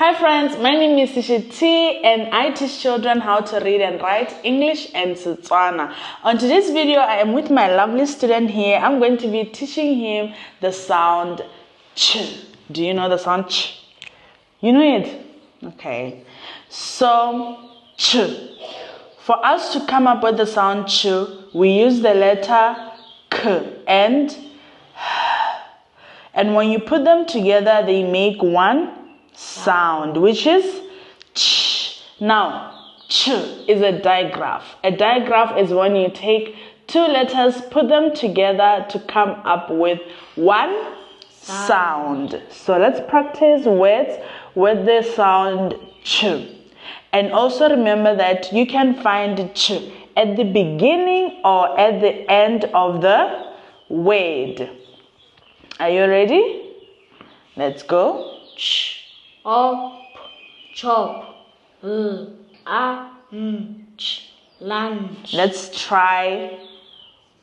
Hi friends, my name is T and I teach children how to read and write English and Setswana. On today's video, I am with my lovely student here. I'm going to be teaching him the sound ch. Do you know the sound ch? You know it? Okay. So, ch. For us to come up with the sound ch, we use the letter k and when you put them together, they make one sound, which is ch. Now, ch is a digraph. A digraph is when you take two letters, put them together to come up with one sound. So let's practice words with the sound ch. And also remember that you can find ch at the beginning or at the end of the word. Are you ready? Let's go. Ch. Up, chop, ch, lunch. Let's try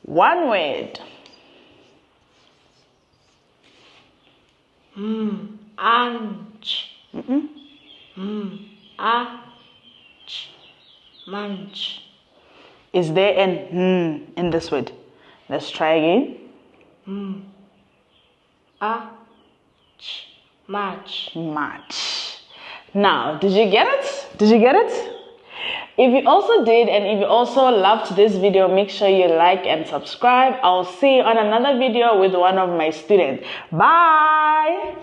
one word. Anch. Ach, munch. Is there an in this word? Let's try again. Much. Much. Now, did you get it? Did you get it? If you also did and if you also loved this video, make sure you like and subscribe. I'll see you on another video with one of my students. Bye.